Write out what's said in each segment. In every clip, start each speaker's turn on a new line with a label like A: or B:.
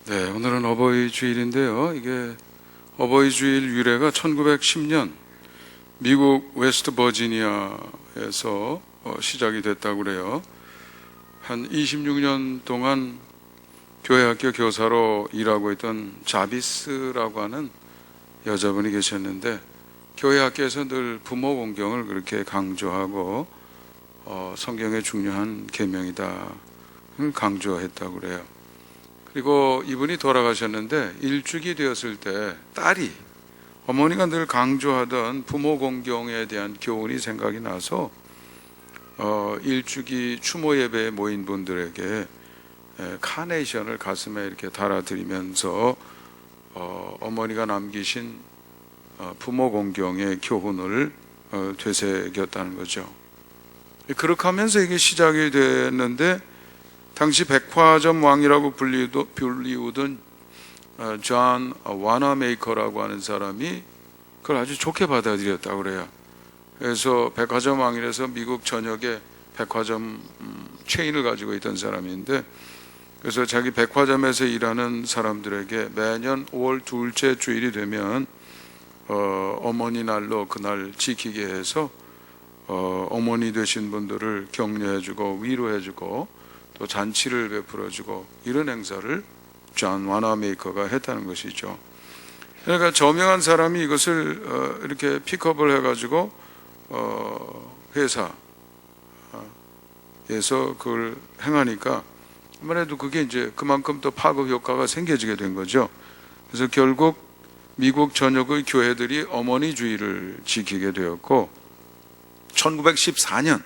A: 네, 오늘은 어버이 주일인데요. 이게 어버이 주일 유래가 1910년 미국 웨스트 버지니아에서 시작이 됐다고 그래요. 한 26년 동안 교회학교 교사로 일하고 있던 자비스라고 하는 여자분이 계셨는데, 교회학교에서 늘 부모 공경을 그렇게 강조하고 성경의 중요한 계명이다 강조했다고 그래요. 그리고 이분이 돌아가셨는데, 일주기 되었을 때 딸이 어머니가 늘 강조하던 부모 공경에 대한 교훈이 생각이 나서 일주기 추모 예배에 모인 분들에게 카네이션을 가슴에 이렇게 달아드리면서 어머니가 남기신 부모 공경의 교훈을 되새겼다는 거죠. 그렇게 하면서 이게 시작이 됐는데, 당시 백화점 왕이라고 불리우던 존 와나메이커라고 하는 사람이 그걸 아주 좋게 받아들였다고 그래요. 그래서 백화점 왕이라서 미국 전역에 백화점 체인을 가지고 있던 사람인데, 그래서 자기 백화점에서 일하는 사람들에게 매년 5월 둘째 주일이 되면 어머니 날로 그날 지키게 해서 어머니 되신 분들을 격려해주고 위로해주고 또 잔치를 베풀어주고, 이런 행사를 존 와나메이커가 했다는 것이죠. 그러니까 저명한 사람이 이것을 이렇게 픽업을 해가지고 회사에서 그걸 행하니까 아무래도 그게 이제 그만큼 또 파급 효과가 생겨지게 된 거죠. 그래서 결국 미국 전역의 교회들이 어머니 주일을 지키게 되었고, 1914년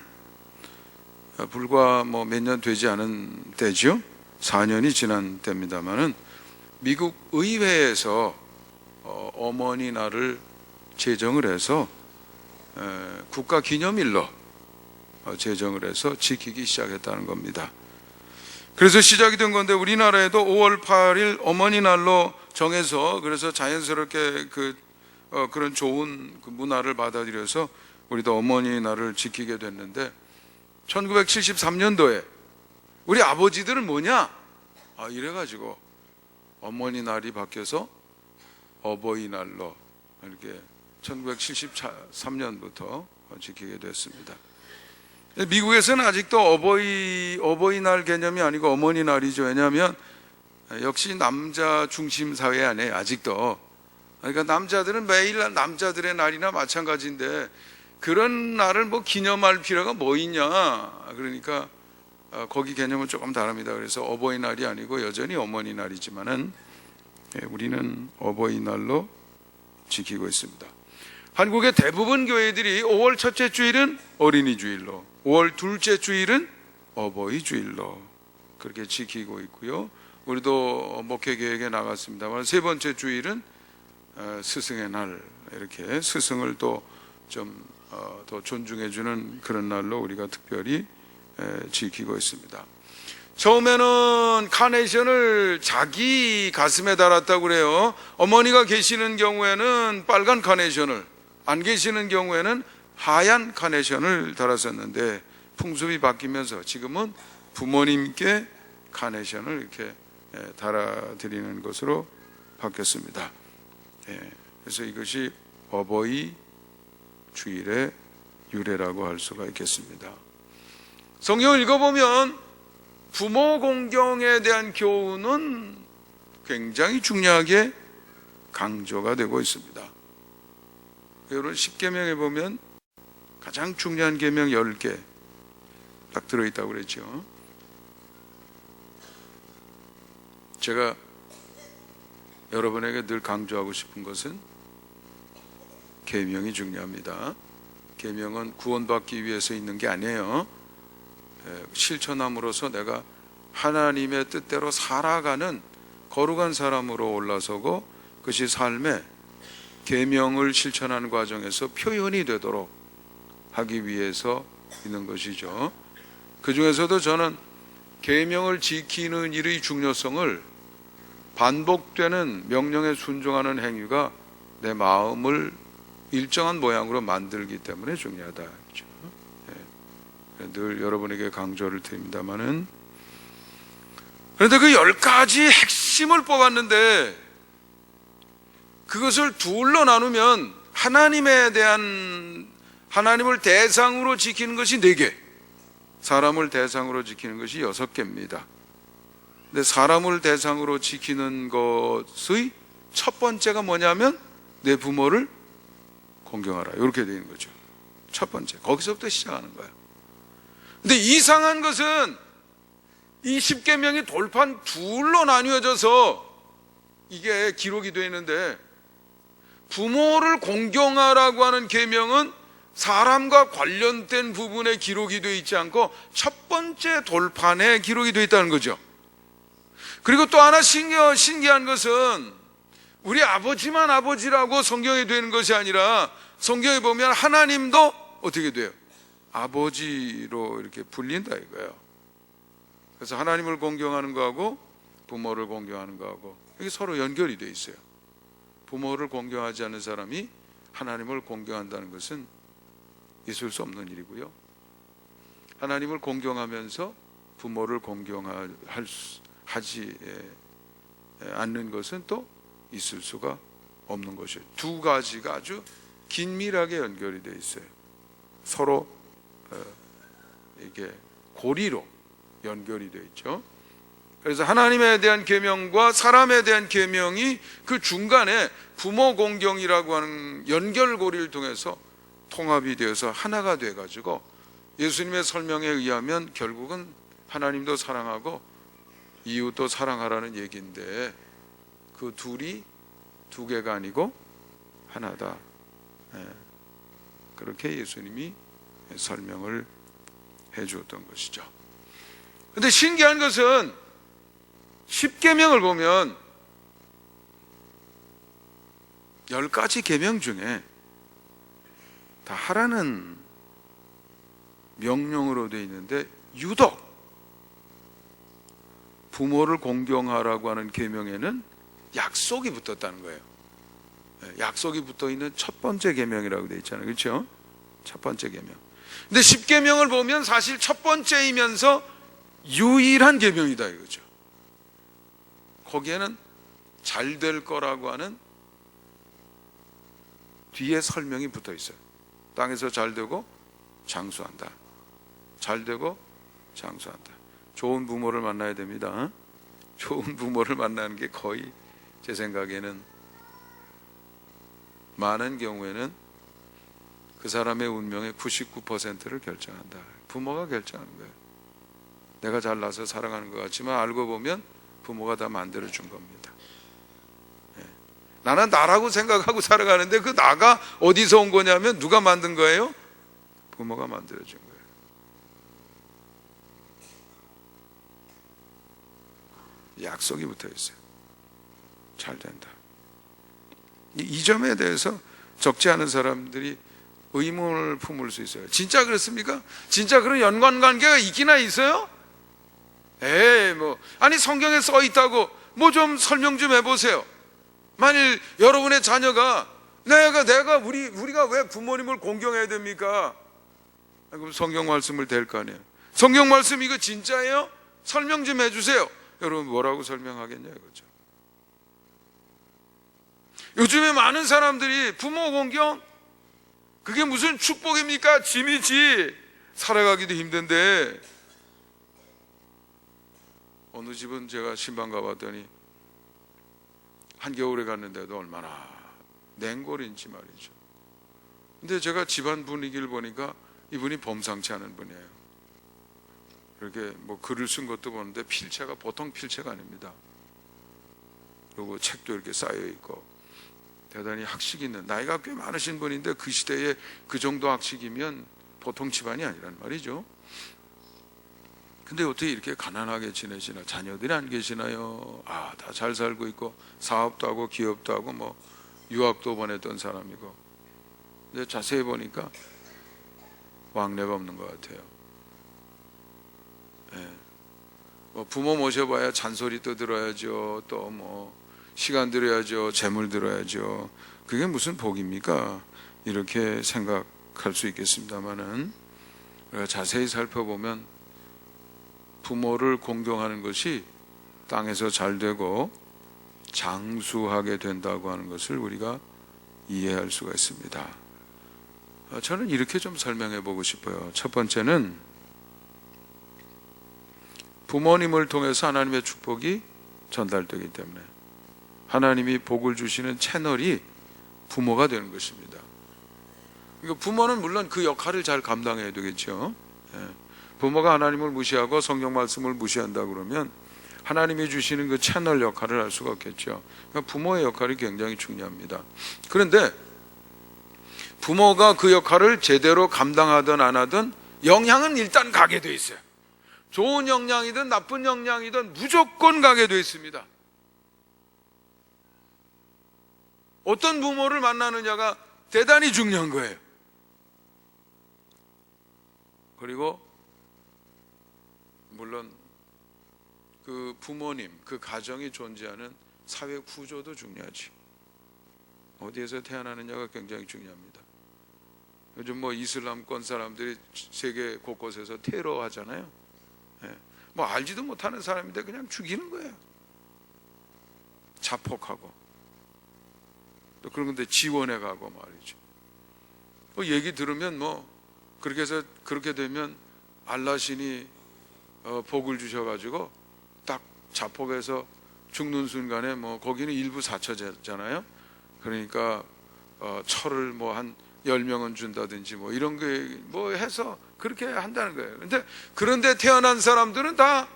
A: 불과 몇 년 되지 않은 때죠. 4년이 지난 때입니다만은 미국 의회에서 어머니 날을 제정을 해서 국가 기념일로 제정을 해서 지키기 시작했다는 겁니다. 그래서 시작이 된 건데, 우리나라에도 5월 8일 어머니 날로 정해서, 그래서 자연스럽게 그런 좋은 문화를 받아들여서 우리도 어머니 날을 지키게 됐는데, 1973년도에 우리 아버지들은 뭐냐? 이래가지고 어머니 날이 바뀌어서 어버이날로 이렇게 1973년부터 지키게 됐습니다. 미국에서는 아직도 어버이날 개념이 아니고 어머니 날이죠. 왜냐하면 역시 남자 중심 사회 안에 아직도, 그러니까 남자들은 매일 남자들의 날이나 마찬가지인데 그런 날을 기념할 필요가 뭐 있냐. 그러니까 거기 개념은 조금 다릅니다. 그래서 어버이날이 아니고 여전히 어머니 날이지만은 우리는 어버이날로 지키고 있습니다. 한국의 대부분 교회들이 5월 첫째 주일은 어린이 주일로, 5월 둘째 주일은 어버이 주일로 그렇게 지키고 있고요. 우리도 목회계획에 나갔습니다만 세 번째 주일은 스승의 날, 이렇게 스승을 또 좀 더 존중해주는 그런 날로 우리가 특별히 지키고 있습니다. 처음에는 카네이션을 자기 가슴에 달았다고 그래요. 어머니가 계시는 경우에는 빨간 카네이션을, 안 계시는 경우에는 하얀 카네이션을 달았었는데, 풍습이 바뀌면서 지금은 부모님께 카네이션을 이렇게 달아드리는 것으로 바뀌었습니다. 그래서 이것이 어버이 주일의 유래라고 할 수가 있겠습니다. 성경을 읽어보면 부모 공경에 대한 교훈은 굉장히 중요하게 강조가 되고 있습니다. 여러분, 10계명에 보면 가장 중요한 계명 10개 딱 들어있다고 그랬죠. 제가 여러분에게 늘 강조하고 싶은 것은 계명이 중요합니다. 계명은 구원받기 위해서 있는 게 아니에요. 실천함으로써 내가 하나님의 뜻대로 살아가는 거룩한 사람으로 올라서고, 그것이 삶에 계명을 실천하는 과정에서 표현이 되도록 하기 위해서 있는 것이죠. 그 중에서도 저는 계명을 지키는 일의 중요성을 반복되는 명령에 순종하는 행위가 내 마음을 일정한 모양으로 만들기 때문에 중요하다. 늘 여러분에게 강조를 드립니다마는 그런데 그 10가지 핵심을 뽑았는데 그것을 둘로 나누면 하나님을 대상으로 지키는 것이 4개, 사람을 대상으로 지키는 것이 6개입니다. 근데 사람을 대상으로 지키는 것의 첫 번째가 뭐냐면 내 부모를 공경하라, 이렇게 되는 거죠. 첫 번째, 거기서부터 시작하는 거예요. 근데 이상한 것은 이 10계명이 돌판 둘로 나뉘어져서 이게 기록이 되어 있는데, 부모를 공경하라고 하는 계명은 사람과 관련된 부분에 기록이 되어 있지 않고 첫 번째 돌판에 기록이 되어 있다는 거죠. 그리고 또 하나 신기한 것은 우리 아버지만 아버지라고 성경에 되는 것이 아니라 성경에 보면 하나님도 어떻게 돼요? 아버지로 이렇게 불린다 이거예요. 그래서 하나님을 공경하는 거하고 부모를 공경하는 거하고 이게 서로 연결이 되어 있어요. 부모를 공경하지 않는 사람이 하나님을 공경한다는 것은 있을 수 없는 일이고요. 하나님을 공경하면서 부모를 공경하지 않는 것은 또 있을 수가 없는 것이에요. 두 가지가 아주 긴밀하게 연결이 되어 있어요. 서로 이게 고리로 연결이 되어 있죠. 그래서 하나님에 대한 계명과 사람에 대한 계명이 그 중간에 부모 공경이라고 하는 연결고리를 통해서 통합이 되어서 하나가 돼가지고 예수님의 설명에 의하면 결국은 하나님도 사랑하고 이웃도 사랑하라는 얘기인데 그 둘이 두 개가 아니고 하나다. 그렇게 예수님이 설명을 해 주었던 것이죠. 그런데 신기한 것은 10계명을 보면 10가지 계명 중에 다 하라는 명령으로 되어 있는데 유독 부모를 공경하라고 하는 계명에는 약속이 붙었다는 거예요. 약속이 붙어 있는 첫 번째 계명이라고 되어 있잖아요. 그렇죠? 첫 번째 계명. 근데 10계명을 보면 사실 첫 번째이면서 유일한 계명이다 이거죠. 거기에는 잘 될 거라고 하는 뒤에 설명이 붙어 있어요. 땅에서 잘 되고 장수한다. 잘 되고 장수한다. 좋은 부모를 만나야 됩니다. 좋은 부모를 만나는 게 거의 제 생각에는 많은 경우에는 그 사람의 운명의 99%를 결정한다. 부모가 결정하는 거예요. 내가 잘나서 살아가는 것 같지만 알고 보면 부모가 다 만들어준 겁니다. 나는 나라고 생각하고 살아가는데 그 나가 어디서 온 거냐면 누가 만든 거예요? 부모가 만들어준 거예요. 약속이 붙어 있어요. 잘 된다. 이 점에 대해서 적지 않은 사람들이 의문을 품을 수 있어요. 진짜 그렇습니까? 진짜 그런 연관관계가 있기나 있어요? 아니 성경에 써 있다고 뭐 좀 설명 좀 해보세요. 만일 여러분의 자녀가 우리가 왜 부모님을 공경해야 됩니까? 그럼 성경 말씀을 댈 거 아니에요. 성경 말씀 이거 진짜예요? 설명 좀 해주세요. 여러분 뭐라고 설명하겠냐 이거죠. 요즘에 많은 사람들이 부모 공경 그게 무슨 축복입니까? 짐이지. 살아가기도 힘든데 어느 집은 제가 신방 가봤더니 한겨울에 갔는데도 얼마나 냉골인지 말이죠. 근데 제가 집안 분위기를 보니까 이분이 범상치 않은 분이에요. 이렇게 뭐 글을 쓴 것도 보는데 필체가 보통 필체가 아닙니다. 그리고 책도 이렇게 쌓여 있고 대단히 학식 있는, 나이가 꽤 많으신 분인데 그 시대에 그 정도 학식이면 보통 집안이 아니란 말이죠. 근데 어떻게 이렇게 가난하게 지내시나? 자녀들이 안 계시나요? 다 잘 살고 있고 사업도 하고 기업도 하고 뭐 유학도 보냈던 사람이고. 근데 자세히 보니까 왕래가 없는 것 같아요. 뭐 부모 모셔봐야 잔소리 또 들어야죠. 또 뭐 시간 들어야죠. 재물 들어야죠. 그게 무슨 복입니까? 이렇게 생각할 수 있겠습니다만은 자세히 살펴보면 부모를 공경하는 것이 땅에서 잘 되고 장수하게 된다고 하는 것을 우리가 이해할 수가 있습니다. 저는 이렇게 좀 설명해 보고 싶어요. 첫 번째는 부모님을 통해서 하나님의 축복이 전달되기 때문에 하나님이 복을 주시는 채널이 부모가 되는 것입니다. 그러니까 부모는 물론 그 역할을 잘 감당해야 되겠죠. 부모가 하나님을 무시하고 성경 말씀을 무시한다 그러면 하나님이 주시는 그 채널 역할을 할 수가 없겠죠. 그러니까 부모의 역할이 굉장히 중요합니다. 그런데 부모가 그 역할을 제대로 감당하든 안 하든 영향은 일단 가게 돼 있어요. 좋은 영향이든 나쁜 영향이든 무조건 가게 돼 있습니다. 어떤 부모를 만나느냐가 대단히 중요한 거예요. 그리고 물론 그 부모님, 그 가정이 존재하는 사회 구조도 중요하지. 어디에서 태어나느냐가 굉장히 중요합니다. 요즘 뭐 이슬람권 사람들이 세계 곳곳에서 테러 하잖아요. 뭐 알지도 못하는 사람인데 그냥 죽이는 거예요. 자폭하고 또 그런 건데 지원해 가고 말이죠. 얘기 들으면 뭐 그렇게 해서 그렇게 되면 알라신이 복을 주셔가지고 딱 자폭해서 죽는 순간에 뭐 거기는 일부 사처잖아요. 그러니까 철을 뭐 한 10명은 준다든지 뭐 이런 게 뭐 해서 그렇게 한다는 거예요. 그런데 태어난 사람들은 다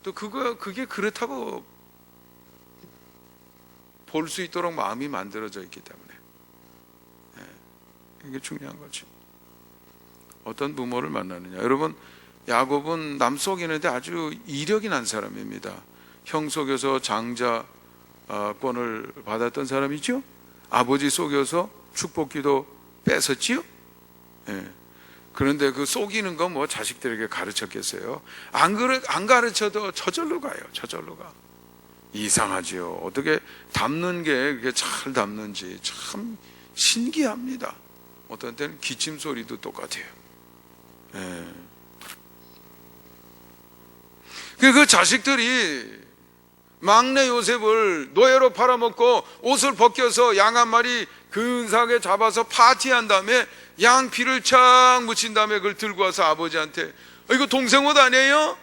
A: 또 그게 그렇다고 볼 수 있도록 마음이 만들어져 있기 때문에 이게 중요한 거죠. 어떤 부모를 만나느냐. 여러분, 야곱은 남 속이는데 아주 이력이 난 사람입니다. 형 속여서 장자권을 받았던 사람이죠. 아버지 속여서 축복기도 뺏었지요. 그런데 그 속이는 건 뭐 자식들에게 가르쳤겠어요? 안 가르쳐도 저절로 가요. 저절로 가. 이상하지요. 어떻게 담는 게 그렇게 잘 담는지 참 신기합니다. 어떤 때는 기침 소리도 똑같아요. 그 자식들이 막내 요셉을 노예로 팔아먹고 옷을 벗겨서 양 한 마리 근사하게 잡아서 파티한 다음에 양 피를 착 묻힌 다음에 그걸 들고 와서 아버지한테 이거 동생 옷 아니에요?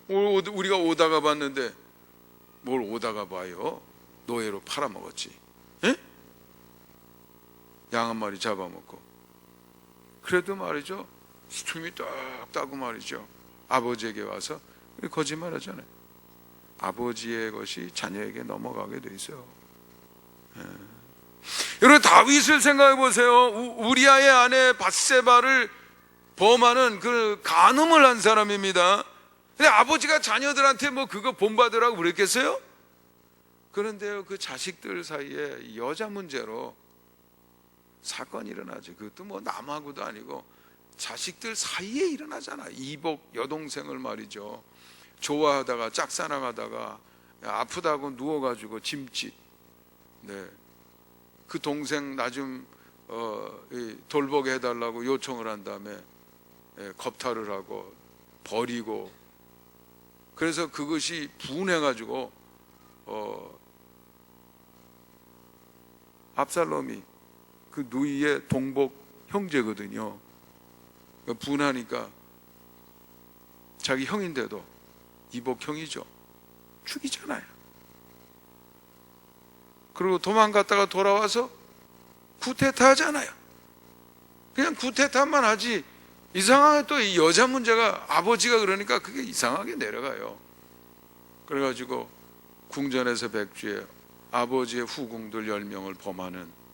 A: 우리가 오다가 봤는데 뭘 오다가 봐요? 노예로 팔아먹었지. 양 한 마리 잡아먹고. 그래도 말이죠, 숨이 딱 따고 말이죠, 아버지에게 와서 거짓말 하잖아요. 아버지의 것이 자녀에게 넘어가게 돼 있어요. 여러분, 다윗을 생각해 보세요. 우리아의 아내 밧세바를 범하는 그 간음을 한 사람입니다. 근데 아버지가 자녀들한테 뭐 그거 본받으라고 그랬겠어요? 그런데요, 그 자식들 사이에 여자 문제로 사건이 일어나죠. 그것도 뭐 남하고도 아니고 자식들 사이에 일어나잖아. 이복 여동생을 말이죠, 좋아하다가 짝사랑하다가 아프다고 누워가지고 짐짓. 그 동생 나 좀 돌보게 해달라고 요청을 한 다음에 겁탈을 하고 버리고, 그래서 그것이 분해가지고 압살롬이 그 누이의 동복 형제거든요. 분하니까 자기 형인데도 이복형이죠. 죽이잖아요. 그리고 도망갔다가 돌아와서 쿠데타 하잖아요. 그냥 쿠데타만 하지 이상하게 또 이 여자 문제가 아버지가 그러니까 그게 이상하게 내려가요. 그래가지고 궁전에서 백주에 아버지의 후궁들 10명을 범하는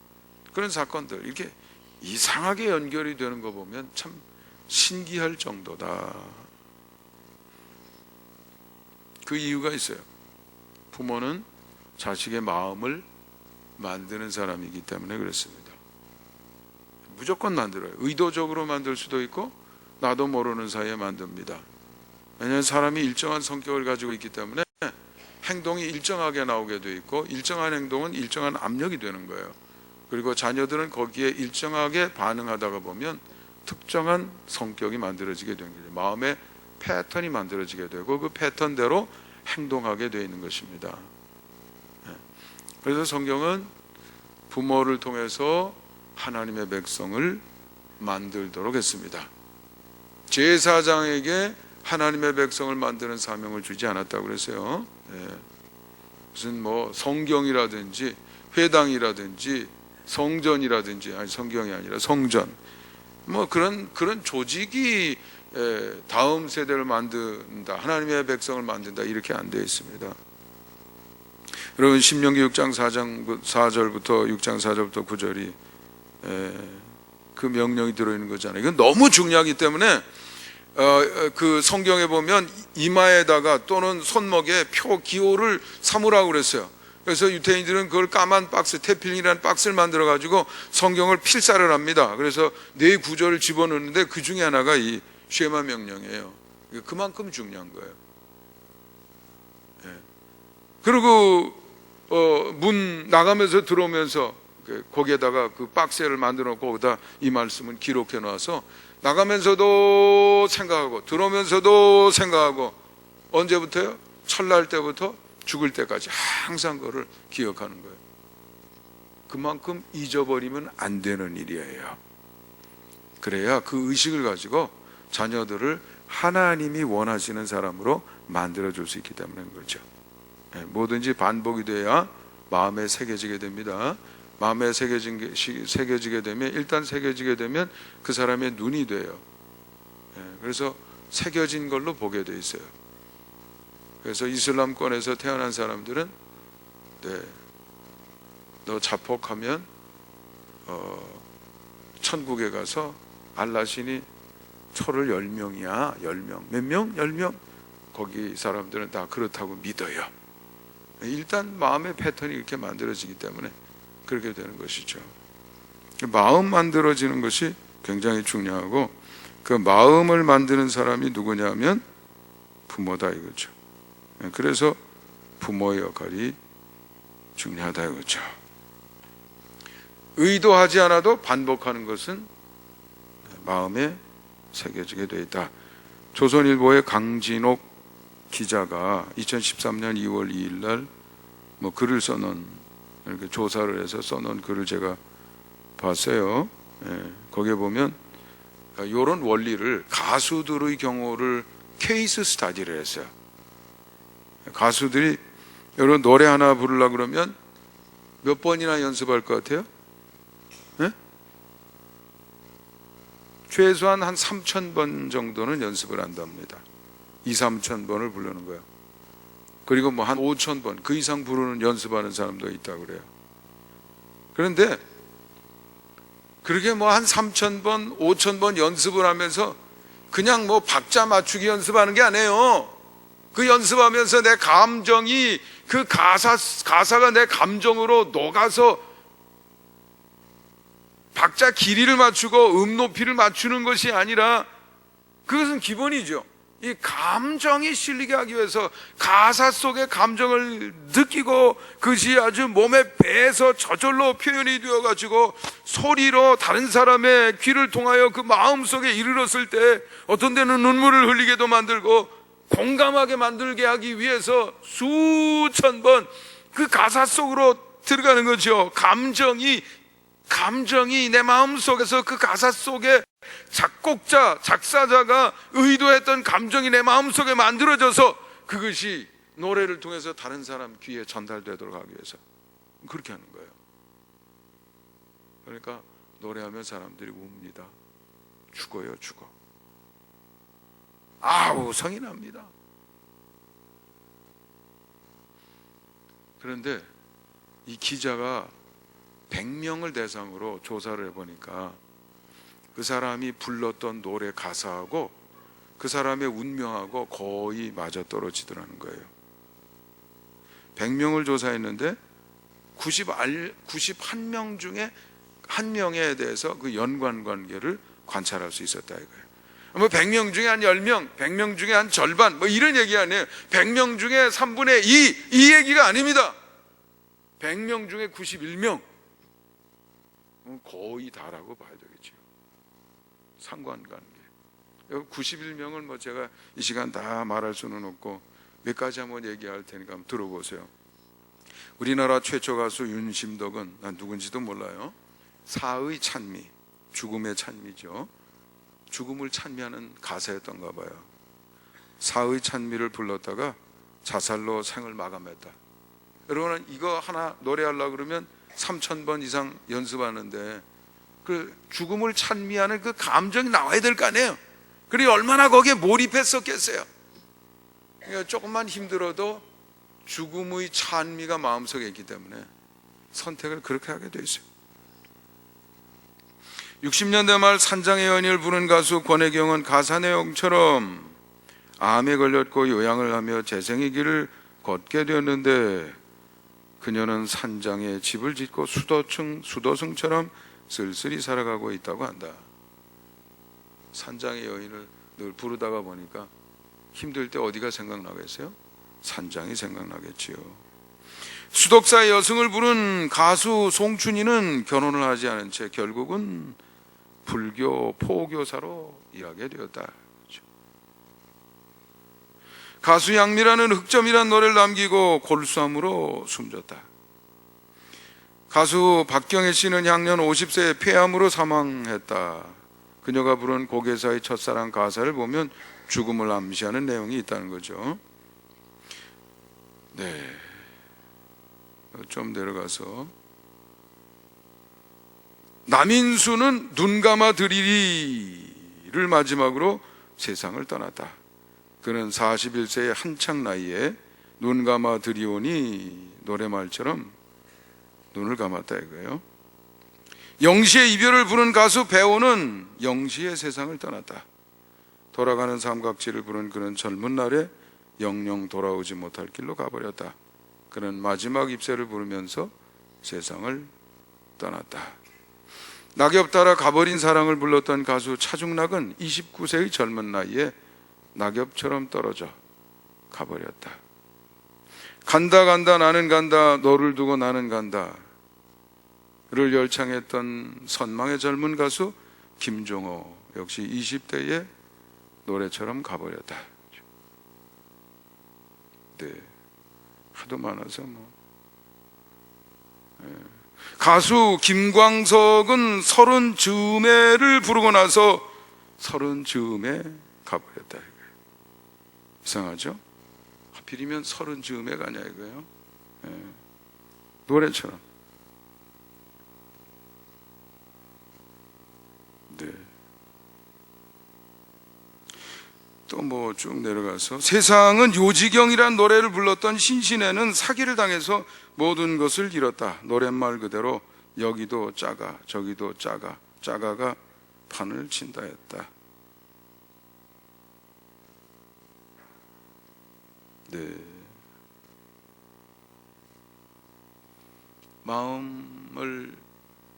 A: 그런 사건들, 이렇게 이상하게 연결이 되는 거 보면 참 신기할 정도다. 그 이유가 있어요. 부모는 자식의 마음을 만드는 사람이기 때문에 그렇습니다. 무조건 만들어요. 의도적으로 만들 수도 있고 나도 모르는 사이에 만듭니다. 왜냐하면 사람이 일정한 성격을 가지고 있기 때문에 행동이 일정하게 나오게 돼 있고, 일정한 행동은 일정한 압력이 되는 거예요. 그리고 자녀들은 거기에 일정하게 반응하다가 보면 특정한 성격이 만들어지게 되는 거죠. 마음의 패턴이 만들어지게 되고 그 패턴대로 행동하게 되어 있는 것입니다. 그래서 성경은 부모를 통해서 하나님의 백성을 만들도록 했습니다. 제사장에게 하나님의 백성을 만드는 사명을 주지 않았다고 그랬어요. 무슨 뭐 성경이라든지 회당이라든지 성전이라든지, 아니 성경이 아니라 성전, 뭐 그런 조직이 다음 세대를 만든다, 하나님의 백성을 만든다, 이렇게 안 되어 있습니다. 여러분, 신명기 6장 4절부터 6장 4절부터 9절이 그 명령이 들어있는 거잖아요. 이건 너무 중요하기 때문에 그 성경에 보면 이마에다가 또는 손목에 표 기호를 삼으라고 그랬어요. 그래서 유태인들은 그걸 까만 박스, 테필링이라는 박스를 만들어 가지고 성경을 필사를 합니다. 그래서 네 구절을 집어넣는데 그 중에 하나가 이 쉐마 명령이에요. 그만큼 중요한 거예요. 그리고 문 나가면서 들어오면서 거기에다가 그 박스를 만들어 놓고 거기다 이 말씀은 기록해 놔서 나가면서도 생각하고 들어오면서도 생각하고, 언제부터요? 철날 때부터 죽을 때까지 항상 그거를 기억하는 거예요. 그만큼 잊어버리면 안 되는 일이에요. 그래야 그 의식을 가지고 자녀들을 하나님이 원하시는 사람으로 만들어줄 수 있기 때문인 거죠. 뭐든지 반복이 돼야 마음에 새겨지게 됩니다. 마음에 새겨지게 되면, 일단 새겨지게 되면 그 사람의 눈이 돼요. 그래서 새겨진 걸로 보게 돼 있어요. 그래서 이슬람권에서 태어난 사람들은 너 자폭하면 천국에 가서 알라신이 초를 10명이야 10명, 몇 명? 10명? 거기 사람들은 다 그렇다고 믿어요. 일단 마음의 패턴이 이렇게 만들어지기 때문에 그렇게 되는 것이죠. 마음 만들어지는 것이 굉장히 중요하고, 그 마음을 만드는 사람이 누구냐면 부모다 이거죠. 그래서 부모의 역할이 중요하다 이거죠. 의도하지 않아도 반복하는 것은 마음에 새겨지게 되어 있다. 조선일보의 강진옥 기자가 2013년 2월 2일 날 뭐 글을 써놓은, 이렇게 조사를 해서 써놓은 글을 제가 봤어요. 거기에 보면 이런 원리를, 가수들의 경우를 케이스 스타디를 했어요. 가수들이 여러분 노래 하나 부르려고 그러면 몇 번이나 연습할 것 같아요? 최소한 한 3,000번 정도는 연습을 한답니다. 2,000~3,000번을 부르는 거예요. 그리고 뭐 한 5,000번 그 이상 부르는 연습하는 사람도 있다고 그래요. 그런데 그렇게 뭐 한 3,000번, 5,000번 연습을 하면서 그냥 뭐 박자 맞추기 연습하는 게 아니에요. 그 연습하면서 내 감정이, 그 가사가 내 감정으로 녹아서 박자 길이를 맞추고 음 높이를 맞추는 것이 아니라, 그것은 기본이죠. 이 감정이 실리게 하기 위해서 가사 속의 감정을 느끼고 그것이 아주 몸에 배에서 저절로 표현이 되어가지고 소리로 다른 사람의 귀를 통하여 그 마음속에 이르렀을 때 어떤 데는 눈물을 흘리게도 만들고 공감하게 만들게 하기 위해서 수천 번 그 가사 속으로 들어가는 거죠. 감정이 내 마음속에서 그 가사 속에 작곡자, 작사자가 의도했던 감정이 내 마음속에 만들어져서 그것이 노래를 통해서 다른 사람 귀에 전달되도록 하기 위해서 그렇게 하는 거예요. 그러니까 노래하면 사람들이 웁니다. 죽어요, 죽어. 아우, 성이 납니다. 그런데 이 기자가 100명을 대상으로 조사를 해보니까 그 사람이 불렀던 노래 가사하고 그 사람의 운명하고 거의 맞아떨어지더라는 거예요. 100명을 조사했는데 91명 중에 한 명에 대해서 그 연관관계를 관찰할 수 있었다 이거예요. 뭐 100명 중에 한 10명, 100명 중에 한 절반, 뭐 이런 얘기 아니에요. 100명 중에 3분의 2, 이 얘기가 아닙니다. 100명 중에 91명, 거의 다라고 봐야 되겠죠. 상관관계. 91명을 뭐 제가 이 시간 다 말할 수는 없고 몇 가지 한번 얘기할 테니까 한번 들어보세요. 우리나라 최초 가수 윤심덕은 난 누군지도 몰라요. 사의 찬미, 죽음의 찬미죠. 죽음을 찬미하는 가사였던가 봐요. 사의 찬미를 불렀다가 자살로 생을 마감했다. 여러분, 이거 하나 노래하려고 그러면 3,000번 이상 연습하는데 그 죽음을 찬미하는 그 감정이 나와야 될 거 아니에요. 그리고 얼마나 거기에 몰입했었겠어요. 그러니까 조금만 힘들어도 죽음의 찬미가 마음속에 있기 때문에 선택을 그렇게 하게 돼 있어요. 60년대 말 산장의 연희를 부른 가수 권혜경은 가사 내용처럼 암에 걸렸고 요양을 하며 재생의 길을 걷게 되었는데 그녀는 산장에 집을 짓고 수도승처럼 쓸쓸히 살아가고 있다고 한다. 산장의 여인을 늘 부르다가 보니까 힘들 때 어디가 생각나겠어요? 산장이 생각나겠지요. 수덕사의 여승을 부른 가수 송춘희는 결혼을 하지 않은 채 결국은 불교 포교사로 일하게 되었다. 가수 양미라는 흑점이란 노래를 남기고 골수암으로 숨졌다. 가수 박경혜 씨는 향년 50세에 폐암으로 사망했다. 그녀가 부른 고개사의 첫사랑 가사를 보면 죽음을 암시하는 내용이 있다는 거죠. 네, 좀 내려가서 남인수는 눈 감아 드리리를 마지막으로 세상을 떠났다. 그는 41세의 한창 나이에 눈 감아 드리오니 노래말처럼 눈을 감았다 이거예요. 영시의 이별을 부른 가수 배우는 영시의 세상을 떠났다. 돌아가는 삼각지를 부른 그는 젊은 날에 영영 돌아오지 못할 길로 가버렸다. 그는 마지막 입새를 부르면서 세상을 떠났다. 낙엽 따라 가버린 사랑을 불렀던 가수 차중락은 29세의 젊은 나이에 낙엽처럼 떨어져 가버렸다. 간다 간다 나는 간다 너를 두고 나는 간다 를 열창했던 선망의 젊은 가수 김종호 역시 20대에 노래처럼 가버렸다. 네, 하도 많아서 가수 김광석은 30 즈음에를 부르고 나서 30 즈음에 가버렸다 이거예요. 이상하죠? 하필이면 30 즈음에 가냐 이거예요. 노래처럼. 네. 또 뭐 쭉 내려가서 세상은 요지경이란 노래를 불렀던 신신애는 사기를 당해서 모든 것을 잃었다. 노랫말 그대로 여기도 짜가 저기도 짜가 짜가가 판을 친다 했다. 네. 마음을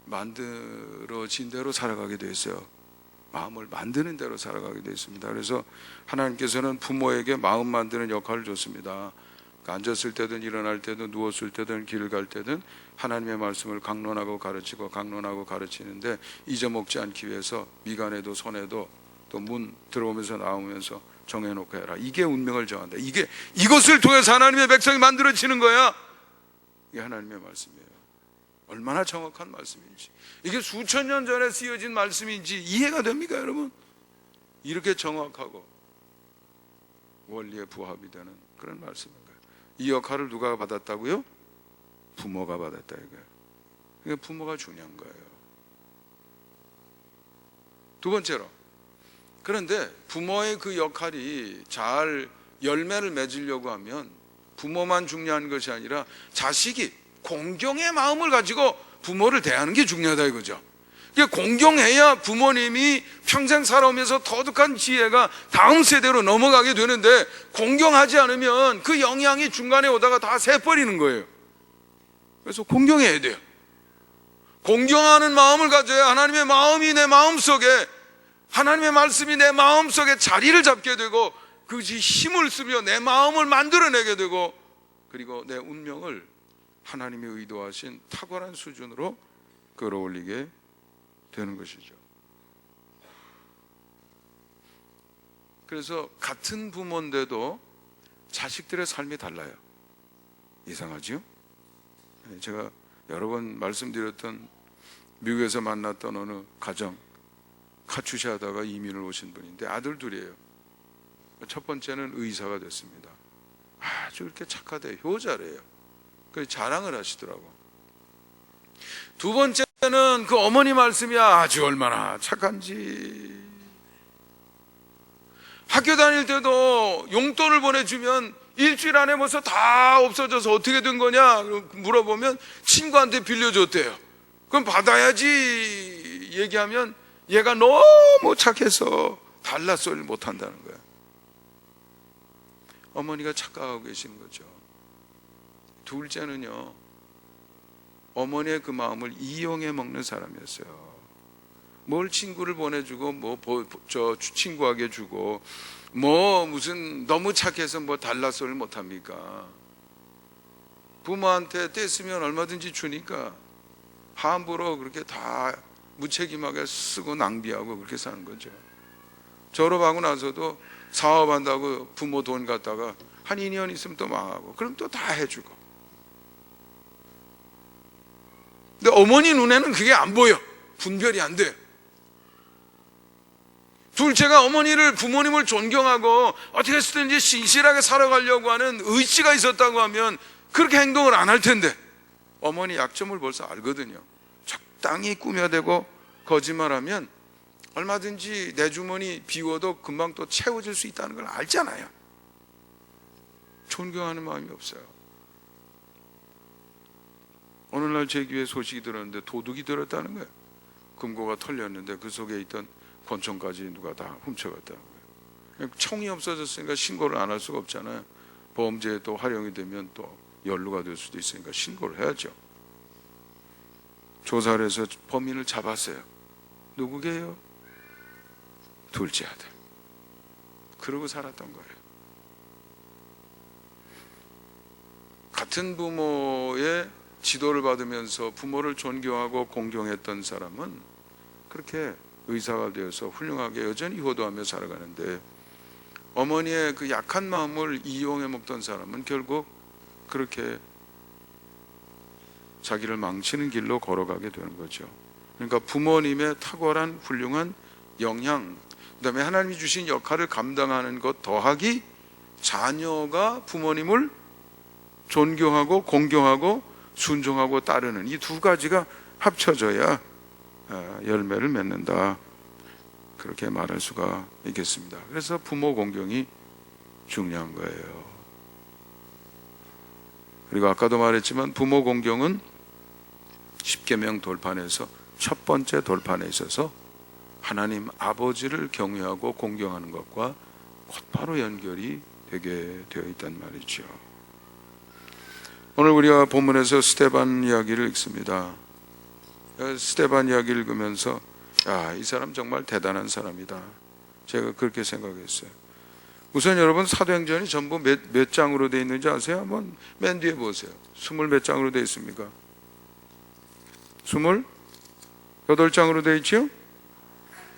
A: 만들어진 대로 살아가게 돼 있어요. 마음을 만드는 대로 살아가게 되어 있습니다. 그래서 하나님께서는 부모에게 마음 만드는 역할을 줬습니다. 그러니까 앉았을 때든 일어날 때든 누웠을 때든 길을 갈 때든 하나님의 말씀을 강론하고 가르치고 강론하고 가르치는데 잊어먹지 않기 위해서 미간에도 손에도 또 문 들어오면서 나오면서 정해놓고 해라. 이게 운명을 정한다. 이것을 통해서 하나님의 백성이 만들어지는 거야. 이게 하나님의 말씀이에요. 얼마나 정확한 말씀인지, 이게 수천 년 전에 쓰여진 말씀인지 이해가 됩니까 여러분? 이렇게 정확하고 원리에 부합이 되는 그런 말씀인가요? 이 역할을 누가 받았다고요? 부모가 받았다 이거예요. 그러니까 부모가 중요한 거예요. 두 번째로, 그런데 부모의 그 역할이 잘 열매를 맺으려고 하면 부모만 중요한 것이 아니라 자식이 공경의 마음을 가지고 부모를 대하는 게 중요하다 이거죠. 공경해야 부모님이 평생 살아오면서 터득한 지혜가 다음 세대로 넘어가게 되는데, 공경하지 않으면 그 영향이 중간에 오다가 다 새버리는 거예요. 그래서 공경해야 돼요. 공경하는 마음을 가져야 하나님의 마음이 내 마음속에, 하나님의 말씀이 내 마음속에 자리를 잡게 되고 그것이 힘을 쓰며 내 마음을 만들어내게 되고, 그리고 내 운명을 하나님이 의도하신 탁월한 수준으로 끌어올리게 되는 것이죠. 그래서 같은 부모인데도 자식들의 삶이 달라요. 이상하지요? 제가 여러 번 말씀드렸던 미국에서 만났던 어느 가정, 카츄샤 하다가 이민을 오신 분인데 아들 둘이에요. 첫 번째는 의사가 됐습니다. 아주 그렇게 착하대, 효자래요. 그래서 자랑을 하시더라고. 두 번째는 그 어머니 말씀이 아주 얼마나 착한지. 학교 다닐 때도 용돈을 보내주면 일주일 안에 벌써 다 없어져서 어떻게 된 거냐 물어보면 친구한테 빌려줬대요. 그럼 받아야지 얘기하면 얘가 너무 착해서 달라소리를 못한다는 거야. 어머니가 착각하고 계시는 거죠. 둘째는요, 어머니의 그 마음을 이용해 먹는 사람이었어요. 뭘 친구를 보내주고 친구에게 주고 무슨 너무 착해서 달라소리를 못합니까? 부모한테 떼쓰면 얼마든지 주니까 함부로 그렇게 다 무책임하게 쓰고 낭비하고 그렇게 사는 거죠. 졸업하고 나서도 사업한다고 부모 돈 갖다가 한 2년 있으면 또 망하고, 그럼 또 다 해주고. 근데 어머니 눈에는 그게 안 보여. 분별이 안 돼. 둘째가 부모님을 존경하고 어떻게 해서든지 신실하게 살아가려고 하는 의지가 있었다고 하면 그렇게 행동을 안 할 텐데, 어머니 약점을 벌써 알거든요. 적당히 꾸며대고 거짓말하면 얼마든지 내 주머니 비워도 금방 또 채워질 수 있다는 걸 알잖아요. 존경하는 마음이 없어요. 오늘날 제 귀에 소식이 들었는데 도둑이 들었다는 거예요. 금고가 털렸는데 그 속에 있던 권총까지 누가 다 훔쳐갔다는 거예요. 총이 없어졌으니까 신고를 안 할 수가 없잖아요. 범죄에 또 활용이 되면 또 연루가 될 수도 있으니까 신고를 해야죠. 조사를 해서 범인을 잡았어요. 누구게요? 둘째 아들. 그러고 살았던 거예요. 같은 부모의 지도를 받으면서 부모를 존경하고 공경했던 사람은 그렇게 의사가 되어서 훌륭하게 여전히 효도하며 살아가는데, 어머니의 그 약한 마음을 이용해 먹던 사람은 결국 그렇게 자기를 망치는 길로 걸어가게 되는 거죠. 그러니까 부모님의 탁월한 훌륭한 역량, 그다음에 하나님이 주신 역할을 감당하는 것 더하기 자녀가 부모님을 존경하고 공경하고 순종하고 따르는 이 두 가지가 합쳐져야 열매를 맺는다, 그렇게 말할 수가 있겠습니다. 그래서 부모 공경이 중요한 거예요. 그리고 아까도 말했지만 부모 공경은 십계명 돌판에서 첫 번째 돌판에 있어서 하나님 아버지를 경외하고 공경하는 것과 곧바로 연결이 되게 되어 있단 말이죠. 오늘 우리가 본문에서 스데반 이야기를 읽습니다. 스데반 이야기를 읽으면서 이 사람 정말 대단한 사람이다, 제가 그렇게 생각했어요. 우선 여러분, 사도행전이 전부 몇 장으로 되어 있는지 아세요? 한번 맨 뒤에 보세요. 20몇 장으로 되어 있습니까? 28장으로 되어 있죠?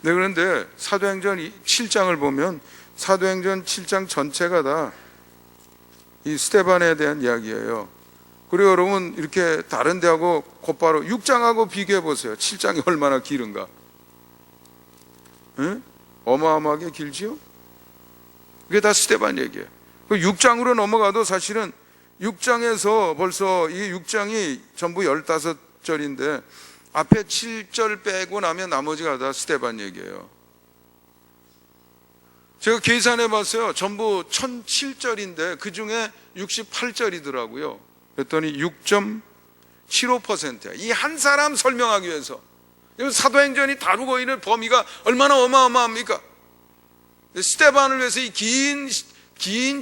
A: 네, 그런데 사도행전 7장을 보면 사도행전 7장 전체가 다 이 스데반에 대한 이야기예요. 그리고 여러분, 이렇게 다른 데하고 곧바로 6장하고 비교해 보세요. 7장이 얼마나 길은가? 응? 어마어마하게 길지요? 그게 다 스데반 얘기예요. 6장으로 넘어가도 사실은 6장에서 벌써 이 6장이 전부 15절인데 앞에 7절 빼고 나면 나머지가 다 스데반 얘기예요. 제가 계산해 봤어요. 전부 1007절인데 그 중에 68절이더라고요. 그랬더니 6.75%야. 이 한 사람 설명하기 위해서. 사도행전이 다루고 있는 범위가 얼마나 어마어마합니까? 스데반을 위해서 이 긴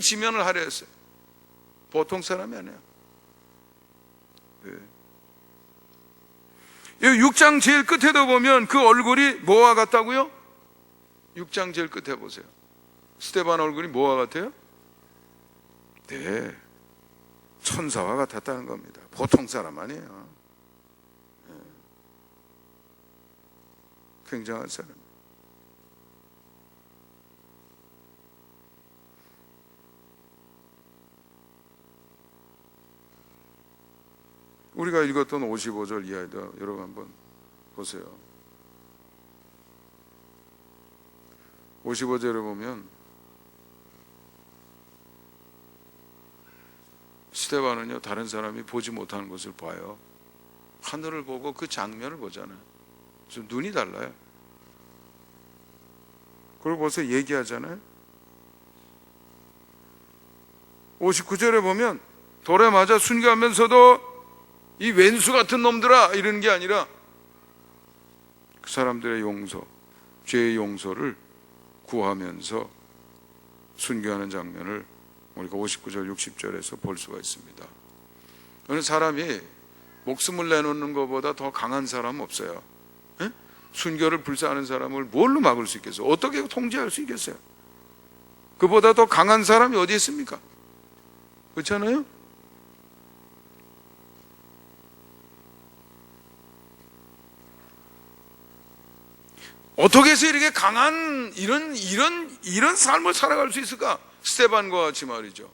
A: 지면을 하려 했어요. 보통 사람이 아니에요. 이 6장 제일 끝에도 보면 그 얼굴이 뭐와 같다고요? 6장 제일 끝에 보세요. 스데반 얼굴이 뭐와 같아요? 네, 천사와 같았다는 겁니다. 보통 사람 아니에요. 굉장한 사람. 우리가 읽었던 55절 이하에도 여러분 한번 보세요. 55절에 보면 스데반은요, 다른 사람이 보지 못하는 것을 봐요. 하늘을 보고 그 장면을 보잖아요. 좀 눈이 달라요. 그리고 벌써 얘기하잖아요. 59절에 보면 돌에 맞아 순교하면서도 이 왼수 같은 놈들아 이러는 게 아니라 그 사람들의 용서, 죄의 용서를 구하면서 순교하는 장면을 우리가 59절, 60절에서 볼 수가 있습니다. 어느 사람이 목숨을 내놓는 것보다 더 강한 사람은 없어요. 에? 순교를 불사하는 사람을 뭘로 막을 수 있겠어요? 어떻게 통제할 수 있겠어요? 그보다 더 강한 사람이 어디 있습니까? 그렇잖아요? 어떻게 해서 이렇게 강한 이런 삶을 살아갈 수 있을까? 스데반과 같이 말이죠.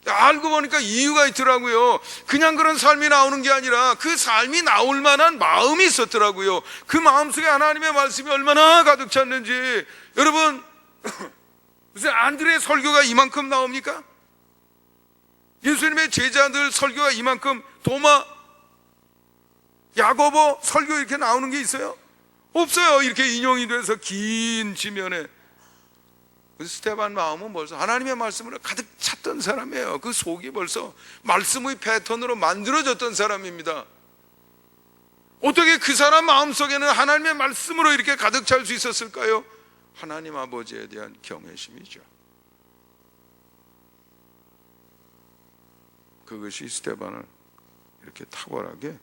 A: 알고 보니까 이유가 있더라고요. 그냥 그런 삶이 나오는 게 아니라 그 삶이 나올 만한 마음이 있었더라고요. 그 마음속에 하나님의 말씀이 얼마나 가득 찼는지. 여러분, 무슨 안드레 설교가 이만큼 나옵니까? 예수님의 제자들 설교가 이만큼, 도마, 야고보 설교 이렇게 나오는 게 있어요? 없어요. 이렇게 인용이 돼서 긴 지면에. 스데반 마음은 벌써 하나님의 말씀으로 가득 찼던 사람이에요. 그 속이 벌써 말씀의 패턴으로 만들어졌던 사람입니다. 어떻게 그 사람 마음속에는 하나님의 말씀으로 이렇게 가득 찰 수 있었을까요? 하나님 아버지에 대한 경외심이죠. 그것이 스데반을 이렇게 탁월하게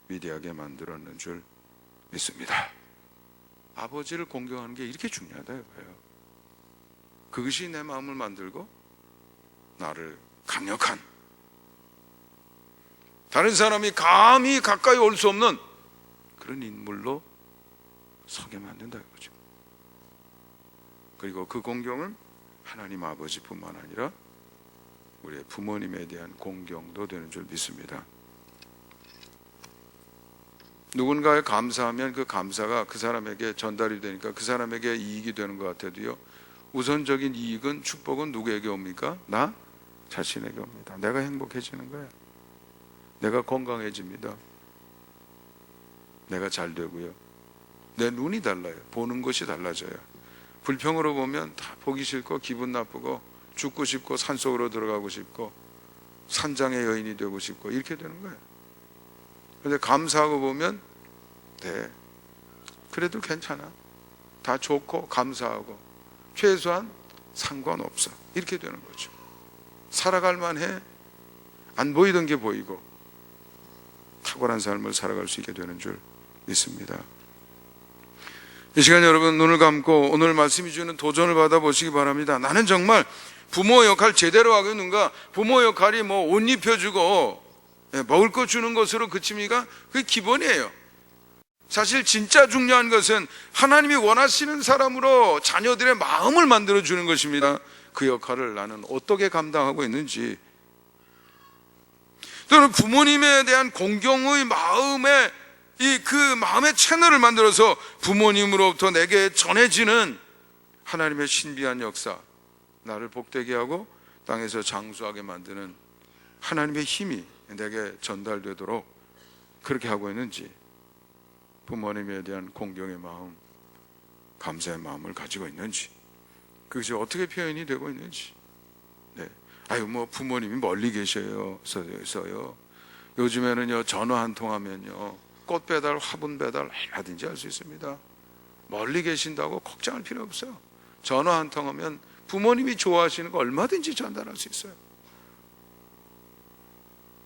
A: 위대하게 만들었는 줄 믿습니다. 아버지를 공경하는 게 이렇게 중요하다 이거예요. 그것이 내 마음을 만들고 나를 강력한, 다른 사람이 감히 가까이 올 수 없는 그런 인물로 서게 만든다 이거죠. 그리고 그 공경은 하나님 아버지뿐만 아니라 우리의 부모님에 대한 공경도 되는 줄 믿습니다. 누군가에 감사하면 그 감사가 그 사람에게 전달이 되니까 그 사람에게 이익이 되는 것 같아도요, 우선적인 이익은, 축복은 누구에게 옵니까? 나 자신에게 옵니다. 내가 행복해지는 거예요. 내가 건강해집니다. 내가 잘 되고요. 내 눈이 달라요. 보는 것이 달라져요. 불평으로 보면 다 보기 싫고 기분 나쁘고 죽고 싶고 산속으로 들어가고 싶고 산장의 여인이 되고 싶고 이렇게 되는 거예요. 그런데 감사하고 보면 네, 그래도 괜찮아. 다 좋고 감사하고 최소한 상관없어. 이렇게 되는 거죠. 살아갈 만해. 안 보이던 게 보이고 탁월한 삶을 살아갈 수 있게 되는 줄 믿습니다. 이 시간 여러분 눈을 감고 오늘 말씀이 주는 도전을 받아보시기 바랍니다. 나는 정말 부모 역할 제대로 하고 있는가? 부모 역할이 뭐 옷 입혀주고 먹을 거 주는 것으로 그칩니까? 그게 기본이에요. 사실 진짜 중요한 것은 하나님이 원하시는 사람으로 자녀들의 마음을 만들어주는 것입니다. 그 역할을 나는 어떻게 감당하고 있는지, 또는 부모님에 대한 공경의 마음에 그 마음의 채널을 만들어서 부모님으로부터 내게 전해지는 하나님의 신비한 역사, 나를 복되게 하고 땅에서 장수하게 만드는 하나님의 힘이 내게 전달되도록 그렇게 하고 있는지, 부모님에 대한 공경의 마음, 감사의 마음을 가지고 있는지, 그것이 어떻게 표현이 되고 있는지. 네. 아유 뭐 부모님이 멀리 계셔요. 요즘에는요 전화 한 통 하면요 꽃 배달, 화분 배달 얼마든지 할 수 있습니다. 멀리 계신다고 걱정할 필요 없어요. 전화 한 통 하면 부모님이 좋아하시는 거 얼마든지 전달할 수 있어요.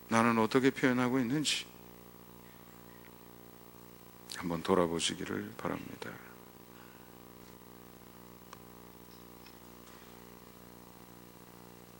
A: 나는 어떻게 표현하고 있는지 한번 돌아보시기를 바랍니다.